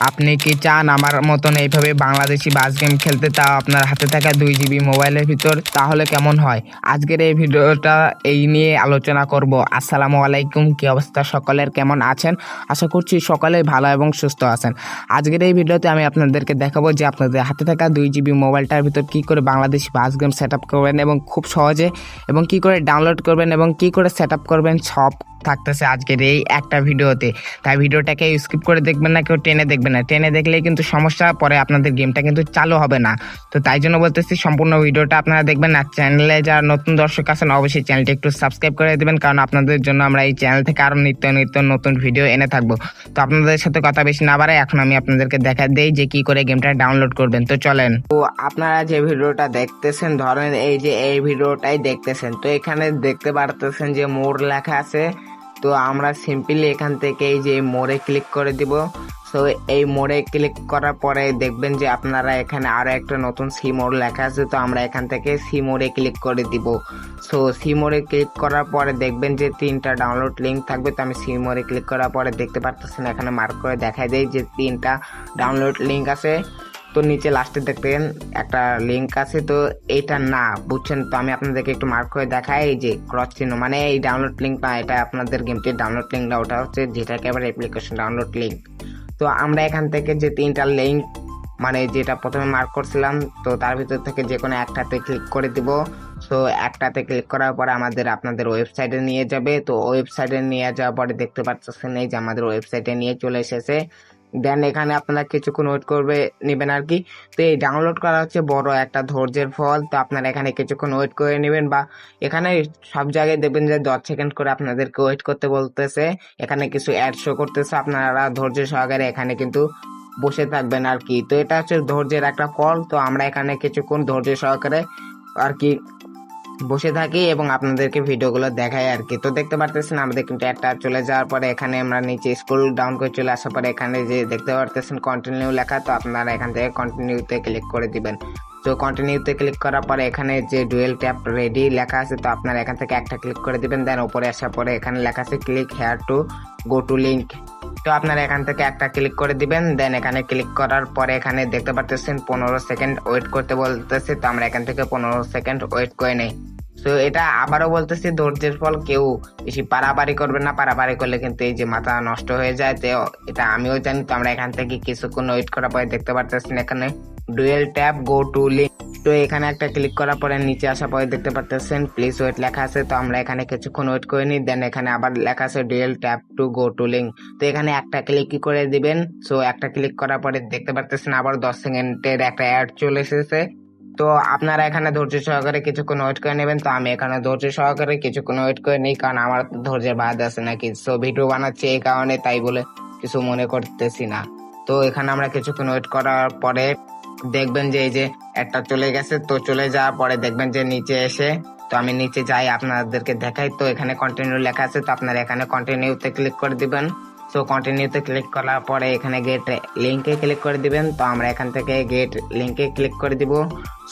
আপনি কি চান আমার মতন এইভাবে বাংলাদেশি বাস গেম খেলতে, তাও আপনার হাতে থাকা 2 GB মোবাইলের ভিতর? তাহলে কেমন হয়? আজকের এই ভিডিওটা এই নিয়ে আলোচনা করব। আসসালামু আলাইকুম, কি অবস্থা সকলের, কেমন আছেন? আশা করছি সকলেই ভালো এবং সুস্থ আছেন। আজকের এই ভিডিওতে আমি আপনাদেরকে দেখাবো যে আপনাদের হাতে থাকা 2 GB মোবাইলটার ভিতর কি করে বাংলাদেশি বাস গেম সেট আপ করবেন এবং খুব সহজে, এবং কি করে ডাউনলোড করবেন এবং কি করে সেট আপ করবেন, সব থাকতেছে আজকের এই একটা ভিডিওতে। তাই ভিডিওটাকে স্কিপ করে দেখবেন না, কেউ টেনে দেখবেন না। টেনে দেখলেই কিন্তু সমস্যা, পরে আপনাদের গেমটা কিন্তু চালু হবে না। তো তাই জন্য বলতেছি সম্পূর্ণ ভিডিওটা আপনারা দেখবেন। আর চ্যানেলে যারা নতুন দর্শক আছেন অবশ্যই চ্যানেলটি একটু সাবস্ক্রাইব করে দেবেন, কারণ আপনাদের জন্য আমরা এই চ্যানেল থেকে আরো নিত্য নিত্য নতুন ভিডিও এনে থাকবো। তো আপনাদের সাথে কথা বেশি না বাড়াই, এখন আমি আপনাদেরকে দেখা দেই যে কি করে গেমটা ডাউনলোড করবেন। তো চলেন। তো আপনারা যে ভিডিওটা দেখতেছেন, ধরেন এই যে এই ভিডিওটাই দেখতেছেন, তো এখানে দেখতে পারতেছেন যে মোর লেখা আছে। তো আমরা সিম্পলি এখান থেকে এই যে মোড়ে ক্লিক করে দিব। সো এই মোড়ে ক্লিক করার পরে দেখবেন যে আপনারা এখানে আরো একটা নতুন সি মোড লেখা আছে। তো আমরা এখান থেকে সি মোড়ে ক্লিক করে দিব। সো সি মোড়ে ক্লিক করার পরে দেখবেন যে 3টা ডাউনলোড লিঙ্ক থাকবে। তো আমি সি মোড়ে ক্লিক করার পরে দেখতে পারতেছেন এখানে মার্ক করে দেখায় দেয় যে 3টা ডাউনলোড লিঙ্ক আছে। তো নিচে লাস্টে দেখবেন একটা লিঙ্ক আছে, তো এইটা না, বুঝছেন? তো আমি আপনাদেরকে একটু মার্ক করে দেখাই, এই যে ক্রস চিহ্ন, মানে এই ডাউনলোড লিঙ্ক না, এটা আপনাদের গেমটির ডাউনলোড লিঙ্ক না, ওটা হচ্ছে যেটাকে আবার অ্যাপ্লিকেশন ডাউনলোড লিঙ্ক। তো আমরা এখান থেকে যে 3টা লিঙ্ক, মানে যেটা প্রথমে মার্ক করছিলাম, তো তার ভিতর থেকে যে কোনো একটাতে ক্লিক করে দিব। সো একটাতে ক্লিক করার পরে আপনাদের ওয়েবসাইটে নিয়ে যাবে। তো ওয়েবসাইটে নিয়ে যাওয়ার পরে দেখতে পাচ্ছেন এই যে আমাদের ওয়েবসাইটে নিয়ে চলে এসেছে। দেন এখানে আপনারা কিছুক্ষণ ওয়েট করবে নেবেন আর কি। তো এই ডাউনলোড করা হচ্ছে বড় একটা ধৈর্যের ফল। তো আপনারা এখানে কিছুক্ষণ ওয়েট করে নেবেন, বা এখানে সব জায়গায় দেখবেন যে 10 সেকেন্ড করে আপনাদেরকে ওয়েট করতে বলতেছে। এখানে কিছু অ্যাড শো করতেছে, আপনারা ধৈর্য সহকারে এখানে কিন্তু বসে থাকবেন আর কি। তো এটা হচ্ছে ধৈর্যের একটা ফল। তো আমরা এখানে কিছুক্ষণ ধৈর্য সহকারে আর কি বসে থাকি এবং আপনাদেরকে ভিডিওগুলো দেখাই আর কি। তো দেখতে পারতেছেন আমাদের কিন্তু একটা চলে যাওয়ার পরে এখানে আমরা নিচে স্ক্রল ডাউন করে চলে আসার পরে এখানে যে দেখতে পারতেছেন কন্টিনিউ লেখা। তো আপনারা এখান থেকে কন্টিনিউতে ক্লিক করে দিবেন। তো কন্টিনিউতে ক্লিক করার পরে এখানে যে ডুয়েল ট্যাপ রেডি লেখা আছে, তো আপনারা এখান থেকে একটা ক্লিক করে দিবেন। দেন উপরে আসার পরে এখানে লেখা আছে click here to go to link. তো আপনারা এখান থেকে একটা ক্লিক করে দিবেন। দেন এখানে ক্লিক করার পরে এখানে দেখতে পারতেছেন 15 সেকেন্ড ওয়েট করতে বলতেছে। তো আমরা এখান থেকে 15 সেকেন্ড ওয়েট করে নেই। তো এটা আবারও বলতেছি ধৈর্যের ফল, কেউ বেশি পারাপারি করবে না, পারাপারি করলে কিন্তু এই যে মাথা নষ্ট হয়ে যায়। তো এটা আমিও জানি। তো আমরা এখান থেকে কিছুক্ষণ ওয়েট করার পরে দেখতে পারতেছেন এখানে dual tap go to link. তো এখানে একটা ক্লিক করার পরে নিচে আসার পরে দেখতে পারতেছেন প্লিজ ওয়েট লেখা আছে। তো আমরা এখানে কিছুক্ষণ ওয়েট করে নিই। দেন এখানে আবার লেখা আছে dual tap to go to link. তো এখানে একটা ক্লিক করে দিবেন। সো একটা ক্লিক করার পরে দেখতে পারতেছেন আবার 10 সেকেন্ডের একটা অ্যাড চলে এসেছে। তো আপনারা এখানে ধৈর্য সহকারে কিছুক্ষণ ওয়েট করে নেবেন। তো আমি এখানে ধৈর্য সহকারে কিছুক্ষণ ওয়েট করে নিই, কারণ আমার ধৈর্যের বাদ আছে নাকি। সো ভিডিও বানাচ্ছি এই কারণে, তাই বলে কিছু মনে করতেছি না। তো এখানে আমরা কিছুক্ষণ ওয়েট করার পরে দেখবেন যে এই যে একটা চলে গেছে। তো চলে যাওয়ার পরে দেখবেন যে নিচে এসে, তো আমি নিচে যাই আপনাদেরকে দেখাই। তো এখানে কন্টিনিউ লেখা আছে, তো আপনারা এখানে কন্টিনিউতে ক্লিক করে দিবেন। সো কন্টিনিউতে ক্লিক করার পরে এখানে গেট লিঙ্কে ক্লিক করে দিবেন। তো আমরা এখান থেকে গেট লিঙ্কে ক্লিক করে দিব।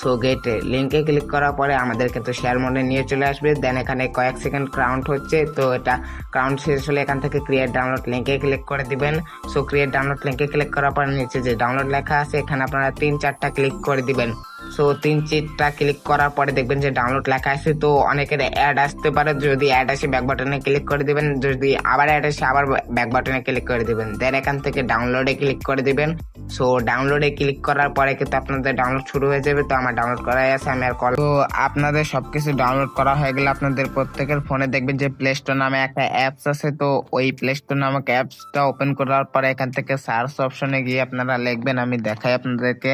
সো গেট লিঙ্কে ক্লিক করার পরে আমাদের কিন্তু শেয়ার মোডে নিয়ে চলে আসবে। দেন এখানে কয়েক সেকেন্ড কাউন্ট হচ্ছে। তো এটা কাউন্ট শেষ হলে এখান থেকে ক্রিয়েট ডাউনলোড লিঙ্কে ক্লিক করে দিবেন। সো ক্রিয়েট ডাউনলোড লিঙ্কে ক্লিক করার পর নিচে যে ডাউনলোড লেখা আছে এখানে আপনারা 3-4টা ক্লিক করে দিবেন। সো 3-4টা ক্লিক করার পরে দেখবেন যে ডাউনলোড লেখা আছে। তো অনেকের অ্যাড আসতে পারে, যদি অ্যাড আসে ব্যাক বাটনে ক্লিক করে দিবেন, যদি আবার অ্যাড আসে আবার ব্যাক বাটনে ক্লিক করে দিবেন। দেন এখান থেকে ডাউনলোডে ক্লিক করে দিবেন। সো ডাউনলোডে ক্লিক করার পরে কিন্তু আপনাদের ডাউনলোড শুরু হয়ে যাবে। তো আমার ডাউনলোড করাই আছে, আমি আর কল। তো আপনাদের সবকিছু ডাউনলোড করা হয়ে গেলে আপনাদের প্রত্যেকের ফোনে দেখবেন যে প্লে স্টোর নামে একটা অ্যাপস আছে। তো ওই প্লে স্টোর নামক অ্যাপসটা ওপেন করার পরে এখান থেকে সার্চ অপশনে গিয়ে আপনারা লিখবেন, আমি দেখাই আপনাদেরকে,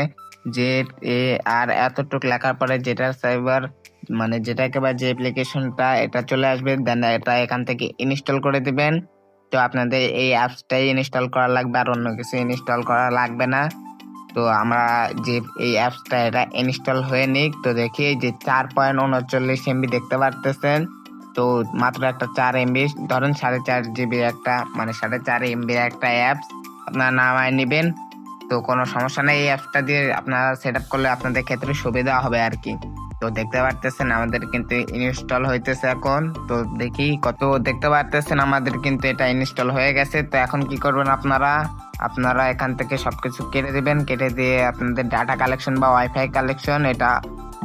যে এ আর এতটুকু লেখার পরে যেটা সাইবার, মানে যেটা একেবারে যে অ্যাপ্লিকেশনটা, এটা চলে আসবে। দেন এটা এখান থেকে ইনস্টল করে দিবেন। তো আপনাদের এই অ্যাপসটাই ইনস্টল করা লাগবে, আর অন্য কিছু ইনস্টল করা লাগবে না। তো আমরা যে এই অ্যাপসটা এটা ইনস্টল হয়ে নিক। তো দেখি যে 4.39 MB দেখতে পারতেছেন। তো মাত্র একটা 4 MB, ধরেন 4.5 GB একটা, মানে 4.5 MB একটা অ্যাপস আপনারা নামায় নেবেন। তো কোনো সমস্যা নেই, এই অ্যাপসটা দিয়ে আপনারা সেট আপ করলে আপনাদের ক্ষেত্রে সুবিধা হবে আর কি। তো তো দেখতে পারতেছেন আমাদের কিন্তু ইনস্টল হইতেছে এখন। তো দেখি কত, দেখতে পারতেছেন আমাদের কিন্তু এটা ইনস্টল হয়ে গেছে। তো এখন কি করবেন আপনারা আপনারা এখান থেকে সবকিছু কেটে দিবেন, কেটে দিয়ে আপনাদের ডাটা কালেকশন বা ওয়াইফাই কালেকশন এটা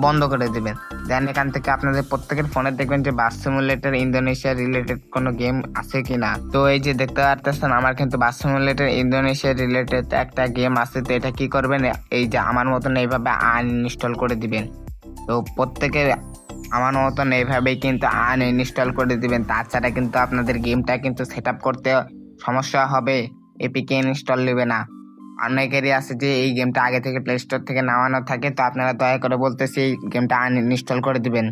বন্ধ করে দিবেন। দেন এখান থেকে আপনাদের প্রত্যেকের ফোনে দেখবেন যে বাস সিমুলেটর ইন্দোনেশিয়া রিলেটেড কোনো গেম আছে কিনা। তো এই যে দেখতে পারতেছেন আমার কিন্তু বাস সিমুলেটর ইন্দোনেশিয়া রিলেটেড একটা গেম আছে। তো এটা কি করবেন, এই যে আমার মতন এইভাবে আনইনস্টল করে দিবেন। তো প্রত্যেকে আমার মতন এইভাবেই কিন্তু আনইনস্টল করে দিবেন, তাছাড়া কিন্তু আপনাদের গেমটা কিন্তু সেট আপ করতে সমস্যা হবে, এপিকে ইনস্টল নেবে না। অনেকেরই আছে যে এই গেমটা আগে থেকে প্লে স্টোর থেকে নামানো থাকে, তো আপনারা দয়া করে বলতেছি এই গেমটা আনইনস্টল করে দিবেন।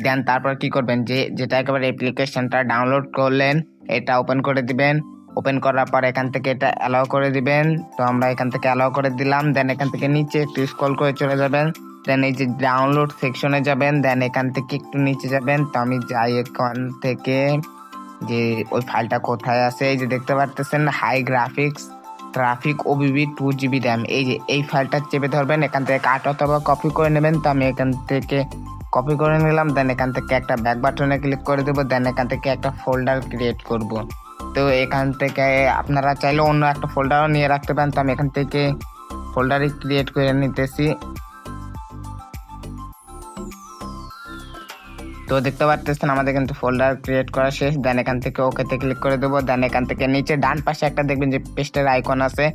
দেন তারপর কি করবেন, যেটা একেবারে অ্যাপ্লিকেশনটা ডাউনলোড করলেন এটা ওপেন করে দিবেন। ওপেন করার পর এখান থেকে এটা অ্যালাউ করে দিবেন। তো আমরা এখান থেকে অ্যালাউ করে দিলাম। দেন এখান থেকে নিচে একটু স্ক্রল করে চলে যাবেন। দেন এই যে ডাউনলোড সেকশনে যাবেন। দেন এখান থেকে একটু নিচে যাবেন। তো আমি যাই এখান থেকে, যে ওই ফাইলটা কোথায় আছে, এই যে দেখতে পারতেছেন হাই গ্রাফিক্স ট্রাফিক ওবিবি 2 GB র্যাম, এই যে এই ফাইলটা চেপে ধরবেন, এখান থেকে কাট অথবা কপি করে নেবেন। তো আমি এখান থেকে কপি করে নিলাম। দেন এখান থেকে একটা ব্যাক বাটনে ক্লিক করে দেবো। দেন এখান থেকে একটা ফোল্ডার ক্রিয়েট করব। তো এখান থেকে আপনারা চাইলে অন্য একটা ফোল্ডারও নিয়ে রাখতে পারেন। তো আমি এখান থেকে ফোল্ডারই ক্রিয়েট করে নিতেছি। তো দেখতে পাচ্ছেন আমাদের কিন্তু ফোল্ডার ক্রিয়েট করা শেষ। দেন এখান থেকে ওকেতে ক্লিক করে দেবো। দেন এখান থেকে নিচে ডান পাশে একটা দেখবেন যে পেস্টের আইকন আছে,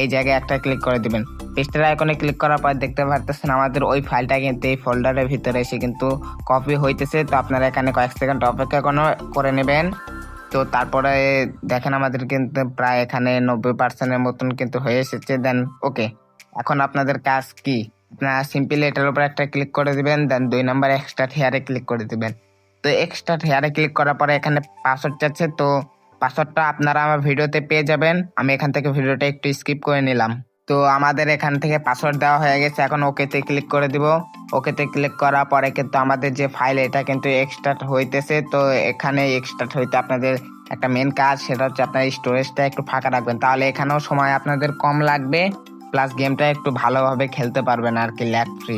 এই জায়গায় একটা ক্লিক করে দিবেন। পেস্টের আইকনে ক্লিক করার পর দেখতে পাচ্ছেন আমাদের ওই ফাইলটা কিন্তু এই ফোল্ডারের ভিতরে এসে কিন্তু কপি হইতেছে। তো আপনারা এখানে কয়েক সেকেন্ড অপেক্ষা করে নেবেন। তো তারপরে দেখেন আমাদের কিন্তু প্রায় এখানে 90% মতন কিন্তু হয়ে এসেছে। দেন ওকে, এখন আপনাদের কাজ কি, আপনারা সিম্পলি এটার উপর একটা ক্লিক করে দিবেন। দেন 2 নাম্বার এক্সট্রা হেয়ারে ক্লিক করে দিবেন। তো এক্সট্রা হেয়ারে ক্লিক করার পরে এখানে পাসওয়ার্ড চাচ্ছে। তো পাসওয়ার্ডটা আপনারা আমার ভিডিওতে পেয়ে যাবেন। আমি এখান থেকে ভিডিওটা একটু স্কিপ করে নিলাম। তো আমাদের এখান থেকে পাসওয়ার্ড দেওয়া হয়ে গেছে। এখন ওকেতে ক্লিক করে দিব। ওকেতে ক্লিক করার পরে কিন্তু আমাদের যে ফাইল এটা কিন্তু এক্সট্রাক্ট হইতেছে। তো এখানে এক্সট্রাক্ট হইতে আপনাদের একটা মেন কাজ, সেটা হচ্ছে আপনার স্টোরেজটা একটু ফাঁকা রাখবেন, তাহলে এখানেও সময় আপনাদের কম লাগবে, প্লাস গেমটা একটু ভালোভাবে খেলতে পারবেন আর কি, ল্যাগ ফ্রি।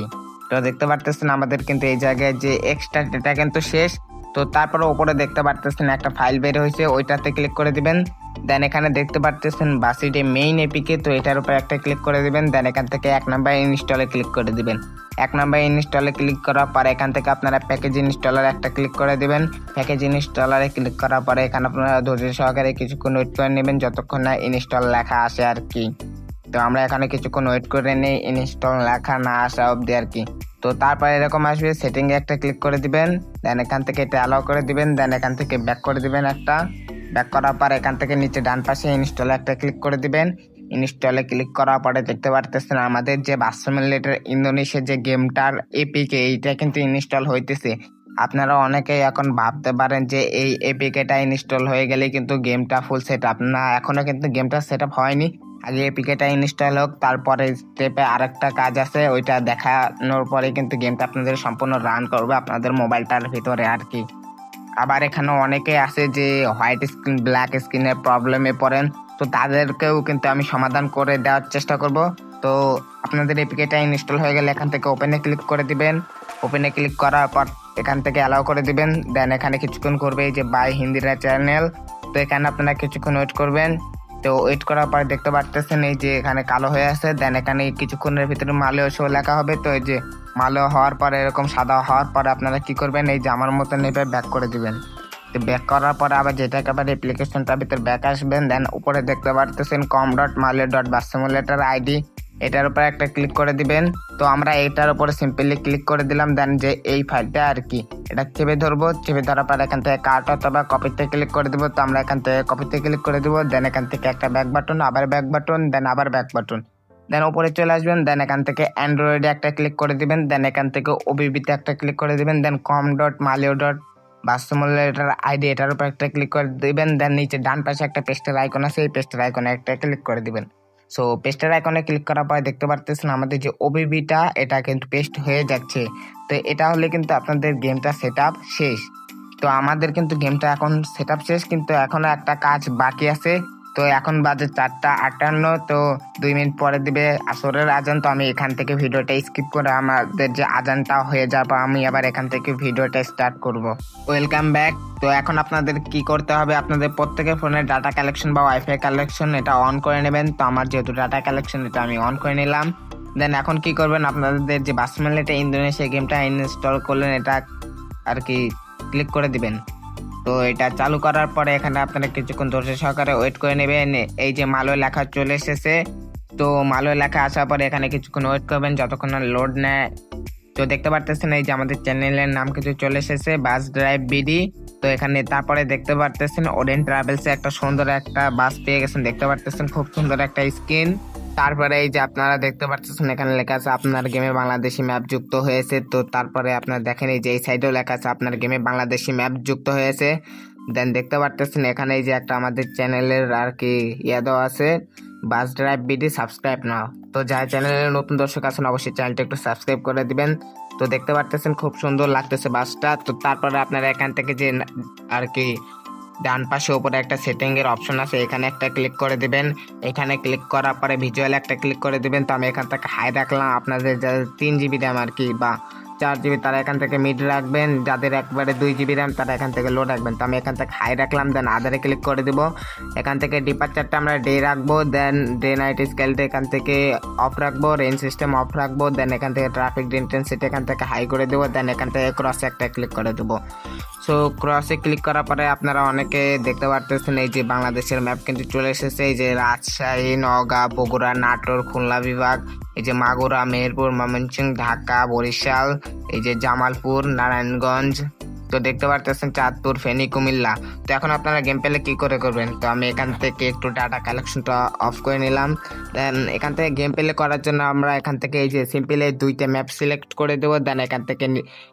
তো দেখতে পারতেছেন আমাদের কিন্তু এই জায়গায় যে এক্সট্রাক্ট এটা কিন্তু শেষ। তো তারপরে উপরে দেখতে পারতেছেন একটা ফাইল বের হয়েছে, ওইটাতে ক্লিক করে দিবেন। দেন এখানে দেখতে পারতেছেন বাসিডে মেইন এপিকে, তো এটার উপর একটা ক্লিক করে দিবেন। দেন এখান থেকে 1 নাম্বার ইনস্টলে ক্লিক করে দিবেন। 1 নাম্বার ইনস্টলে ক্লিক করার পরে এখান থেকে আপনারা প্যাকেজ ইনস্টলার একটা ক্লিক করে দিবেন। প্যাকেজ ইনস্টলারে ক্লিক করার পরে এখানে আপনারা ধৈর্য সহকারে কিছুক্ষণ ওয়েট করে নেবেন যতক্ষণ না ইনস্টল লেখা আসে আর কি। তো আমরা এখানে কিছুক্ষণ ওয়েট করে নেই ইনস্টল লেখা না আসা অবধি আর কি। তো তারপরে এরকম আসবে, সেটিং এ একটা ক্লিক করে দিবেন। দেন এখান থেকে এটা অ্যালাউ করে দিবেন। দেন এখান থেকে ব্যাক করে দিবেন একটা। ব্যাক করার পর এখান থেকে নিচে ডান পাশে ইনস্টলে একটা ক্লিক করে দিবেন। ইনস্টলে ক্লিক করার পরে দেখতে পারতেছেন আমাদের যে বাস সিমুলেটর ইন্দোনেশিয়া যে গেমটার এপিকে, এইটা কিন্তু ইনস্টল হইতেছে। আপনারা অনেকেই এখন ভাবতে পারেন যে এই এপিকেটা ইনস্টল হয়ে গেলে কিন্তু গেমটা ফুল সেট আপ, না, এখনো কিন্তু গেমটা সেট আপ হয়নি। আগে এপিকেটা ইনস্টল হোক, তারপরে স্টেপে আরেকটা কাজ আছে, ওইটা দেখানোর পরে কিন্তু গেমটা আপনাদের সম্পূর্ণ রান করবে আপনাদের মোবাইলটার ভিতরে আর কি। আবার এখানে অনেকে আছে যে হোয়াইট স্ক্রিন ব্ল্যাক স্ক্রিনের প্রবলেমে পড়েন, তো তাদেরকেও কিন্তু আমি সমাধান করে দেওয়ার চেষ্টা করব। তো আপনাদের এপিকেটা ইনস্টল হয়ে গেলে এখান থেকে ওপেনে ক্লিক করে দিবেন। ওপেনে ক্লিক করার পর এখান থেকে অ্যালাউ করে দিবেন। দেন এখানে কিছুক্ষণ করবে এই যে বাই হিন্দিরা চ্যানেল, তো এখানে আপনারা কিছুক্ষণ ওয়েট করবেন। তো ওয়েট করার পর দেখতে পারতেছেন এই যে এখানে কালো হয়ে আছে। দেন এখানে কিছুক্ষণের ভিতরে মালয় শো লেখা হবে। তো এই যে মালয় হওয়ার পরে এরকম সাদা হওয়ার পরে আপনারা কি করবেন, এই যে আমার মতন এভাবে ব্যাক করে দিবেন। তো ব্যাক করার পরে আবার যেটা একেবারে অ্যাপ্লিকেশনটার ভিতরে ব্যাক আসবেন। দেন উপরে দেখতে পারতেছেন com.malay.basimulator আইডি, এটার উপর একটা ক্লিক করে দিবেন। তো আমরা এটার উপরে সিম্পলি ক্লিক করে দিলাম। দেন যে এই ফাইলটা আর কি এটা চেপে ধরবো, চেপে ধরার পর এখান থেকে কাট অথবা কপিতে ক্লিক করে দেবো। তো আমরা এখান থেকে কপিতে ক্লিক করে দেবো। দেন এখান থেকে একটা ব্যাক বাটন, আবার ব্যাক বাটন, দেন আবার ব্যাক বাটন, দেন উপরে চলে আসবেন। দেন এখান থেকে অ্যান্ড্রয়েডে একটা ক্লিক করে দিবেন। দেন এখান থেকে ওবিবিতে একটা ক্লিক করে দিবেন। দেন com.malay.basimulator আইডি, এটার উপর একটা ক্লিক করে দিবেন। দেন নিচে ডান পাশে একটা পেস্টের আইকন আছে, এই পেস্টের আইকনে একটা ক্লিক করে দিবেন। সো পেস্টের আইকনে ক্লিক করার পরে দেখতে পারতেছেন আমাদের যে ওবিবিটা এটা কিন্তু পেস্ট হয়ে যাচ্ছে। তো এটা হলে কিন্তু আপনাদের গেমটা সেট আপ শেষ। তো আমাদের কিন্তু গেমটা এখন সেট আপ শেষ, কিন্তু এখনো একটা কাজ বাকি আছে। তো এখন বাজে 4:58। তো 2 মিনিট পরে দিবে আসরের আজান। তো আমি এখান থেকে ভিডিওটা স্কিপ করে আমাদের যে আজানটা হয়ে যাবে আমি আবার এখান থেকে ভিডিওটা স্টার্ট করব। Welcome back. তো এখন আপনাদের কি করতে হবে, আপনাদের প্রত্যেকের ফোনের ডাটা কালেকশন বা ওয়াইফাই কালেকশন এটা অন করে নেবেন। তো আমার যেহেতু ডাটা কালেকশন এটা আমি অন করে নিলাম। দেন এখন কি করবেন, আপনাদের যে বাসমেলেটা ইন্দোনেশিয়া গেমটা ইনস্টল করলেন এটা আর কি ক্লিক করে দিবেন। তো এটা চালু করার পরে এখানে আপনারা কিছুক্ষণ ধৈর্য সহকারে ওয়েট করে নেবেন। এই যে মালয় লেখা চলে এসেছে। তো মালয় লেখা আসার পরে এখানে কিছুক্ষণ ওয়েট করবেন যতক্ষণ না লোড নেয়। তো দেখতে পারতেছেন এই যে আমাদের চ্যানেলের নাম কিছু চলে এসেছে, বাস ড্রাইভ বিডি। তো এখানে তারপরে দেখতে পারতেছেন ওডেন ট্রাভেলসে একটা সুন্দর একটা বাস পেয়ে গেছেন, দেখতে পারতেছেন খুব সুন্দর একটা স্ক্রিন। তারপরে এই যে আপনারা দেখতে পাচ্ছেন এখানে লেখা আছে আপনার গেমে বাংলাদেশি ম্যাপ যুক্ত হয়েছে। তো তারপরে আপনারা দেখেন এই যে এই সাইডেও লেখা আছে আপনার গেমে বাংলাদেশি ম্যাপ যুক্ত হয়েছে। দেন দেখতে পারতেছেন এখানে এই যে একটা আমাদের চ্যানেলের আর কি দেওয়া আছে, বাস ড্রাইভ বিডি সাবস্ক্রাইব নাও। তো যারা চ্যানেলের নতুন দর্শক আছেন অবশ্যই চ্যানেলটা একটু সাবস্ক্রাইব করে দিবেন। তো দেখতে পারতেছেন খুব সুন্দর লাগতেছে বাসটা। তো তারপরে আপনারা এখান থেকে যে আর কি ডান পাশে উপরে একটা সেটিং এর অপশন আছে, এখানে একটা ক্লিক করে দিবেন। এখানে ক্লিক করার পরে ভিজুয়াল একটা ক্লিক করে দিবেন। তো আমি এখান থেকে হাই রাখলাম, আপনাদের যাদের 3 GB র্যাম আর কি বা 4 GB তারা এখান থেকে মিড রাখবেন, যাদের একবারে 2 GB র্যাম তারা এখান থেকে লো রাখবেন। তো আমি এখান থেকে হাই রাখলাম, দেন আদারে ক্লিক করে দিব। এখান থেকে ডিপারচারটা আমরা ডে রাখবো, দেন ডে নাইট স্কেলটা এখান থেকে অফ রাখবো, রেঞ্জ সিস্টেম অফ রাখবো। দেন এখান থেকে ট্রাফিক ইন্টেন্সিটি এখান থেকে হাই করে দেবো। দেন এখান থেকে ক্রসে একটা ক্লিক করে দেবো। সো ক্রসে ক্লিক করার পরে আপনারা অনেকে দেখতে পারতেছেন এই যে বাংলাদেশের ম্যাপ কিন্তু চলে এসেছে। এই যে রাজশাহী, নওগাঁ, বগুড়া, নাটোর, খুলনা বিভাগ, এই যে মাগুরা, মেহেরপুর, ময়মনসিংহ, ঢাকা, বরিশাল, এই যে জামালপুর, নারায়ণগঞ্জ, তো দেখতে পারতেছেন চাঁদপুর, ফেনী, কুমিল্লা। তো এখন আপনারা গেম পেলে কি করে করবেন, তো আমি এখান থেকে একটু ডাটা কালেকশনটা অফ করে নিলাম। দেন এখান থেকে গেম পেলে করার জন্য আমরা এখান থেকে এই যে সিম্পল এই 2টা ম্যাপ সিলেক্ট করে দেবো। দেন এখান থেকে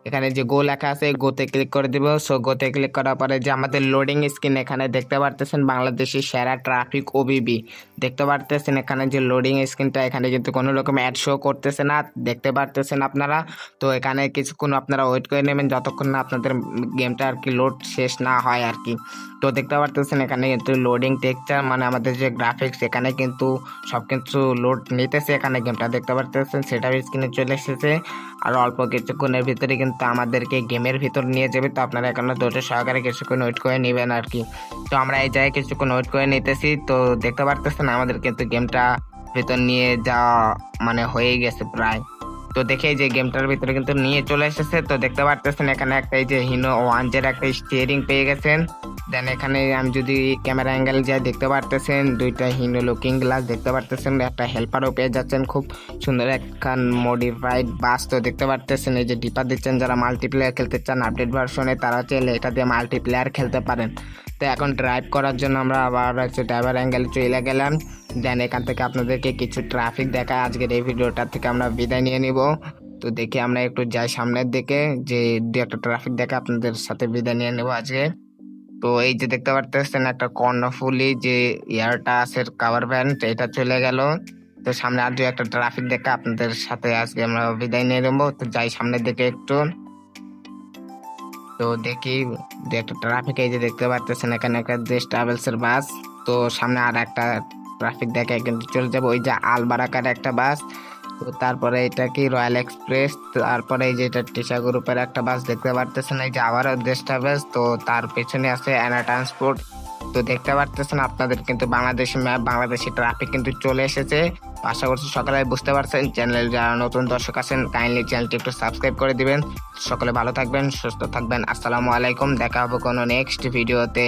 এখানে যে গো লেখা আছে গোতে ক্লিক করে দেবো। সো গোতে ক্লিক করার পরে যে আমাদের লোডিং স্ক্রিন এখানে দেখতে পারতেছেন বাংলাদেশের সেরা ট্রাফিক ওবিবি, দেখতে পারতেছেন এখানে যে লোডিং স্ক্রিনটা এখানে কিন্তু কোনো রকম অ্যাড শো করতেছে না, দেখতে পারতেছেন আপনারা। তো এখানে কিছুক্ষণ আপনারা ওয়েট করে নেবেন যতক্ষণ না আপনাদের গেমটা আর কি লোড শেষ না হয় আর কি। তো দেখতে পারতেছেন এখানে কিন্তু লোডিং টেক্সচার মানে আমাদের যে গ্রাফিক্স এখানে কিন্তু সব কিছু লোড নিতেছে। এখানে গেমটা দেখতে পারতেছেন সেটা স্ক্রিনে চলে এসেছে। আর অল্প কিছুক্ষণের ভিতরে কিন্তু আমাদেরকে গেমের ভিতর নিয়ে যাবে। তো আপনারা এখানে ধৈর্য সহকারে কিছুক্ষণ ওয়েট করে নেবেন আর কি। তো আমরা এই জায়গায় কিছুক্ষণ ওয়েট করে নিতেছি। তো দেখতে পারতেছেন আমাদের কিন্তু গেমটা ভিতর নিয়ে যাওয়া মানে হয়ে গেছে প্রায়। তো দেখে যে গেমটার ভিতরে কিন্তু নিয়ে চলে এসেছে। তো দেখতে পারতেছেন এখানে একটা এই যে হিনো 1 একটা স্টিয়ারিং পেয়ে গেছেন। দেন এখানে আমি যদি ক্যামেরা অ্যাঙ্গেল যাই দেখতে পারতেছেন 2টা হিনো লুকিং গ্লাস দেখতে পারতেছেন, একটা হেল্পারও পেয়ে যাচ্ছেন, খুব সুন্দর একখান মডিফাইড বাস। তো দেখতে পারতেছেন এই যে ডিপার দিচ্ছেন, যারা মাল্টিপ্লেয়ার খেলতে চান আপডেট ভার্সনে তারা চাইলে এটা দিয়ে মাল্টিপ্লেয়ার খেলতে পারেন। তো এখন ড্রাইভ করার জন্য আমরা আবার হচ্ছে ড্রাইভার অ্যাঙ্গেল চলে গেলাম। দেন এখান থেকে আপনাদেরকে কিছু ট্রাফিক দেখায় আজকের এই ভিডিওটা থেকে আমরা বিদায় নিয়ে নিব। তো দেখি আমরা একটু যাই সামনের দিকে, যে 2 একটা ট্রাফিক দেখে আপনাদের সাথে বিদায় নিয়ে নেবো আজকে। তো এই যে দেখতে পারতেছেন একটা কর্ণফুলি যে এয়ারটা আছে কাভার ভ্যান্ট এটা চলে গেল। তো সামনে আর 2 একটা ট্রাফিক দেখে আপনাদের সাথে আজকে আমরা বিদায় নিয়ে নেবো। তো যাই সামনের দিকে একটু, তো দেখি 2 একটা ট্রাফিক এই যে দেখতে পারতেছেন এখানে একটা দেশ ট্রাভেলস এর বাস। তো সামনে আর একটা ট্রাফিক দেখে কিন্তু চলে যাবো ওই যে আলবারাকার একটা বাস। তো তারপরে এটা কি রয়্যাল এক্সপ্রেস, তারপরে এই যে এটা টিসা গ্রুপের একটা বাস দেখতে পারতেছেন এই যে আবারও দেশ ট্রাভেলস। তো তার পেছনে আছে অ্যানা ট্রান্সপোর্ট। তো দেখতে পারতেছেন আপনাদের কিন্তু বাংলাদেশি ম্যাপ বাংলাদেশি ট্রাফিক কিন্তু চলে এসেছে। আশা করছি সকালে বুঝতে পারছেন। চ্যানেল যারা নতুন দর্শক আছেন কাইন্ডলি চ্যানেলটি একটু সাবস্ক্রাইব করে দিবেন। সকলে ভালো থাকবেন, সুস্থ থাকবেন। আসসালামু আলাইকুম, দেখা হবে কোনো নেক্সট ভিডিওতে।